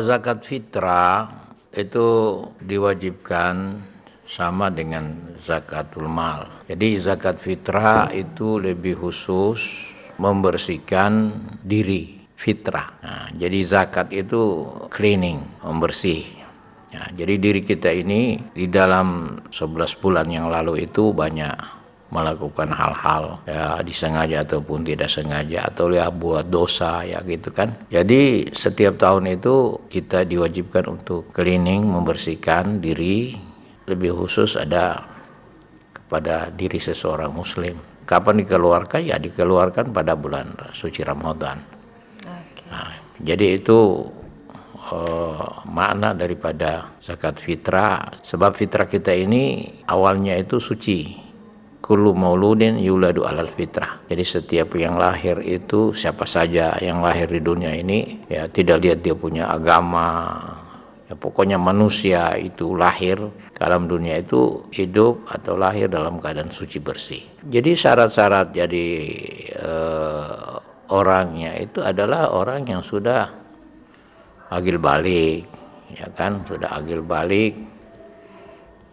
Zakat fitrah itu diwajibkan sama dengan zakatul mal. Jadi zakat fitrah itu lebih khusus membersihkan diri fitrah. Nah, jadi zakat itu cleaning, membersih. Nah, jadi diri kita ini di dalam 11 bulan yang lalu itu banyak melakukan hal-hal ya disengaja ataupun tidak sengaja atau ya buat dosa ya gitu kan. Jadi setiap tahun itu kita diwajibkan untuk cleaning, membersihkan diri, lebih khusus ada kepada diri seseorang muslim. Kapan dikeluarkan? Ya dikeluarkan pada bulan suci Ramadan. Nah, jadi itu makna daripada zakat fitrah. Sebab fitrah kita ini awalnya itu suci. Kullu mauludin yuladu alal fitrah. Jadi setiap yang lahir itu, siapa saja yang lahir di dunia ini, ya tidak lihat dia punya agama, ya pokoknya manusia itu lahir dalam dunia itu hidup atau lahir dalam keadaan suci bersih. Jadi syarat-syarat jadi orangnya itu adalah orang yang sudah agil balik, ya kan, sudah agil balik.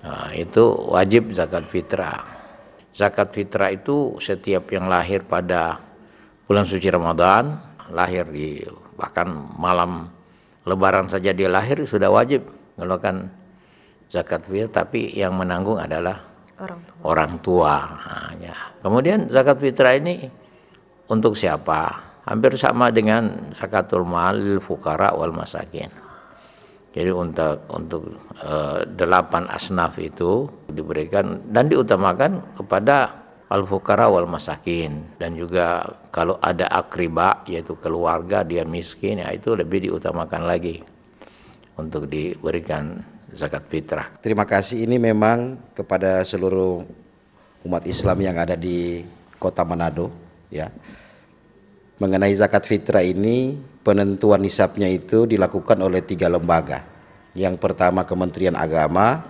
Nah, itu wajib zakat fitrah. Zakat fitrah itu setiap yang lahir pada bulan suci Ramadan, lahir di bahkan malam Lebaran saja dia lahir sudah wajib mengeluarkan zakat fitrah, tapi yang menanggung adalah orang tua. Nah, ya. Kemudian zakat fitrah ini untuk siapa? Hampir sama dengan zakatul mal lil fuqara wal masakin. Jadi untuk 8 asnaf itu diberikan dan diutamakan kepada al-fuqara wal masakin, dan juga kalau ada akriba yaitu keluarga dia miskin, ya itu lebih diutamakan lagi untuk diberikan zakat fitrah. Terima kasih, ini memang kepada seluruh umat Islam yang ada di Kota Manado ya. Mengenai zakat fitrah ini, penentuan nisabnya itu dilakukan oleh 3 lembaga. Yang pertama Kementerian Agama,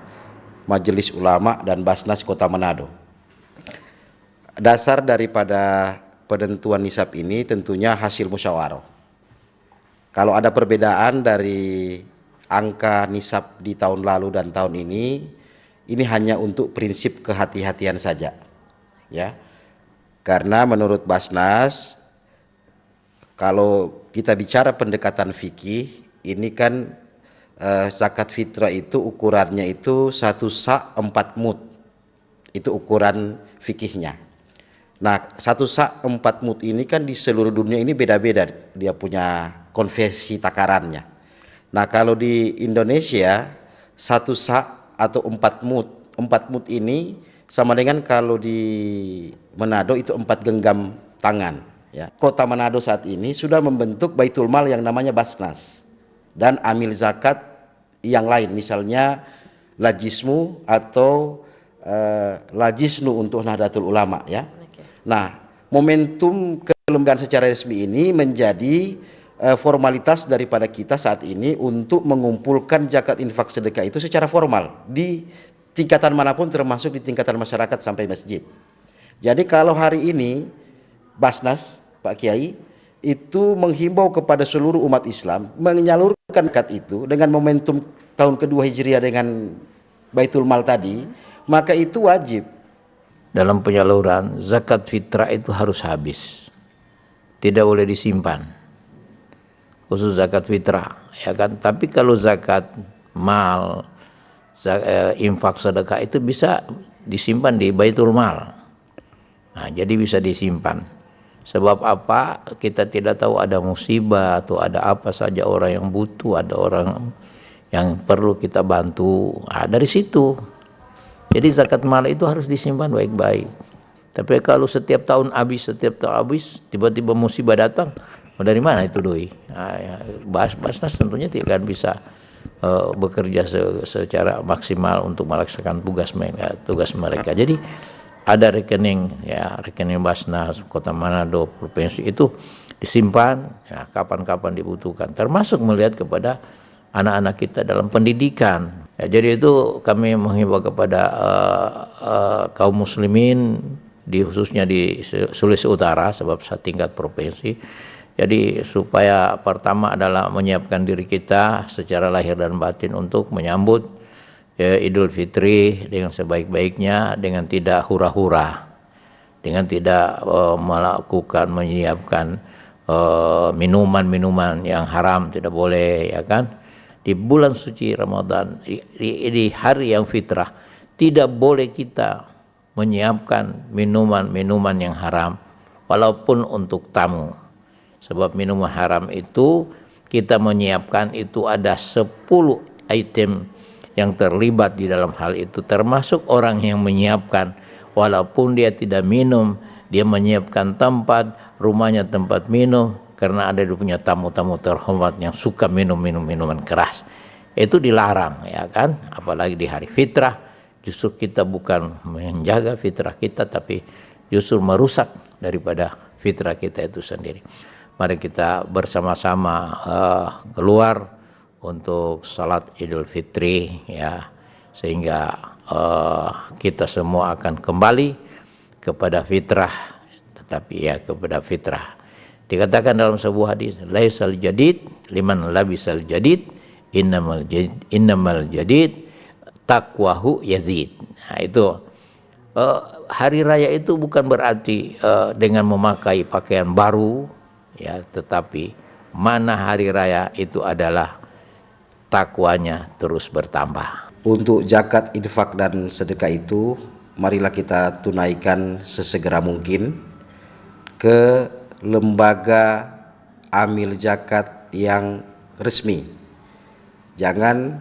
Majelis Ulama, dan Basnas Kota Manado. Dasar daripada penentuan nisab ini tentunya hasil musyawarah. Kalau ada perbedaan dari angka nisab di tahun lalu dan tahun ini hanya untuk prinsip kehati-hatian saja. Ya. Karena menurut Basnas, kalau kita bicara pendekatan fikih, ini kan zakat fitrah itu ukurannya itu 1 sa' 4 mud. Itu ukuran fikihnya. Nah, 1 sa' 4 mud ini kan di seluruh dunia ini beda-beda, dia punya konversi takarannya. Nah, kalau di Indonesia 1 sa' atau 4 mud ini sama dengan kalau di Manado itu 4 genggam tangan. Ya, Kota Manado saat ini sudah membentuk Baitul Mal yang namanya Basnas dan amil zakat yang lain, misalnya Lajismu atau Lajisnu untuk Nahdlatul Ulama ya. Nah, momentum kelembagaan secara resmi ini menjadi formalitas daripada kita saat ini untuk mengumpulkan zakat infak sedekah itu secara formal di tingkatan manapun, termasuk di tingkatan masyarakat sampai masjid. Jadi kalau hari ini Basnas, Pak Kiai, itu menghimbau kepada seluruh umat Islam menyalurkan zakat itu dengan momentum tahun kedua Hijriah dengan Baitul Mal tadi, maka itu wajib. Dalam penyaluran zakat fitrah itu harus habis, tidak boleh disimpan, khusus zakat fitrah ya kan. Tapi kalau zakat mal, infak sedekah itu bisa disimpan di Baitul Mal. Nah, jadi bisa disimpan. Sebab apa? Kita tidak tahu ada musibah atau ada apa saja, orang yang butuh, ada orang yang perlu kita bantu. Nah, dari situ. Jadi zakat mal itu harus disimpan baik-baik. Tapi kalau setiap tahun habis, tiba-tiba musibah datang, dari mana itu doi? Nah, ya, Basnas tentunya tidak akan bisa bekerja secara maksimal untuk melaksanakan tugas mereka. Jadi ada rekening ya, rekening Basnas Kota Manado provinsi itu disimpan ya, kapan-kapan dibutuhkan, termasuk melihat kepada anak-anak kita dalam pendidikan ya. Jadi itu kami menghimbau kepada kaum muslimin khususnya di Sulawesi Utara, sebab tingkat provinsi Jadi supaya pertama adalah menyiapkan diri kita secara lahir dan batin untuk menyambut Idul Fitri dengan sebaik-baiknya, dengan tidak hura-hura, dengan tidak menyiapkan minuman-minuman yang haram, tidak boleh, ya kan. Di bulan suci Ramadan, di hari yang fitrah, tidak boleh kita menyiapkan minuman-minuman yang haram walaupun untuk tamu. Sebab minuman haram itu kita menyiapkan itu ada 10 item yang terlibat di dalam hal itu, termasuk orang yang menyiapkan, walaupun dia tidak minum, dia menyiapkan tempat, rumahnya tempat minum, karena ada dia punya tamu-tamu terhormat yang suka minum minuman keras. Itu dilarang, ya kan? Apalagi di hari fitrah, justru kita bukan menjaga fitrah kita, tapi justru merusak daripada fitrah kita itu sendiri. Mari kita bersama-sama keluar untuk salat Idul Fitri, ya, sehingga kita semua akan kembali kepada fitrah, tetapi ya kepada fitrah. Dikatakan dalam sebuah hadis, laisal jadid liman labisal jadid, innamal jadid taqwahu yazid. Nah, itu hari raya itu bukan berarti dengan memakai pakaian baru, ya, tetapi mana hari raya itu adalah takwanya terus bertambah. Untuk zakat, infak dan sedekah itu marilah kita tunaikan sesegera mungkin ke lembaga amil zakat yang resmi. Jangan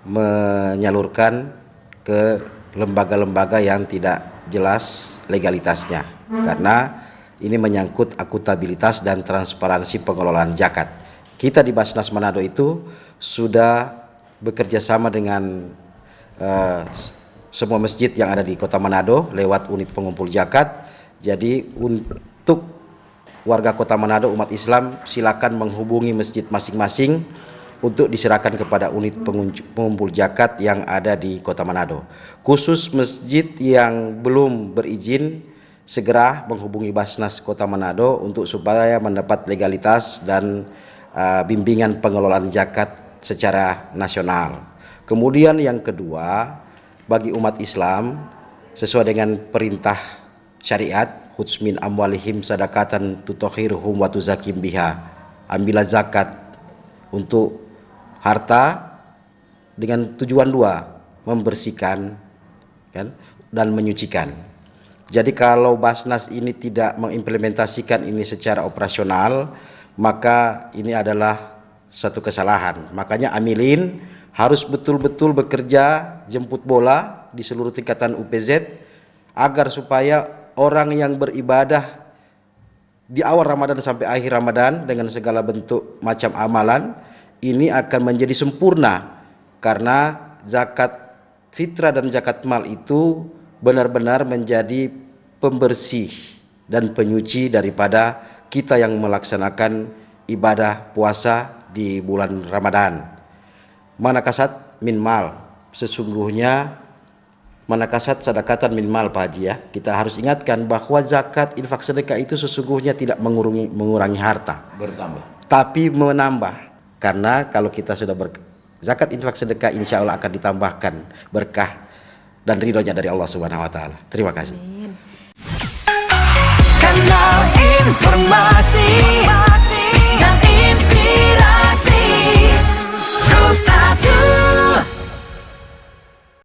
menyalurkan ke lembaga-lembaga yang tidak jelas legalitasnya, karena ini menyangkut akuntabilitas dan transparansi pengelolaan zakat. Kita di Basnas Manado itu sudah bekerja sama dengan semua masjid yang ada di Kota Manado lewat unit pengumpul zakat. Jadi untuk warga Kota Manado, umat Islam, silakan menghubungi masjid masing-masing untuk diserahkan kepada unit pengumpul zakat yang ada di Kota Manado. Khusus masjid yang belum berizin, segera menghubungi Basnas Kota Manado untuk supaya mendapat legalitas dan bimbingan pengelolaan zakat secara nasional. Kemudian yang kedua, bagi umat Islam sesuai dengan perintah syariat, khudz min amwalihim sadaqatan tutahhiruhum wa tuzakim biha, ambillah zakat untuk harta dengan tujuan dua, membersihkan, kan, dan menyucikan. Jadi kalau Basnas ini tidak mengimplementasikan ini secara operasional, maka ini adalah satu kesalahan. Makanya amilin harus betul-betul bekerja jemput bola di seluruh tingkatan UPZ agar supaya orang yang beribadah di awal Ramadan sampai akhir Ramadan dengan segala bentuk macam amalan ini akan menjadi sempurna, karena zakat fitrah dan zakat mal itu benar-benar menjadi pembersih dan penyuci daripada kita yang melaksanakan ibadah puasa di bulan Ramadan. Manakasat min mal, sesungguhnya manakasat sadakatan min mal, Pak Haji, ya. Kita harus ingatkan bahwa zakat, infak, sedekah itu sesungguhnya tidak mengurangi harta, Bertambah. tapi menambah. Karena kalau kita sudah zakat, infak, sedekah, insya Allah akan ditambahkan berkah dan ridhonya dari Allah Subhanahu Wa Taala. Terima kasih. Kanal informasi dan inspirasi.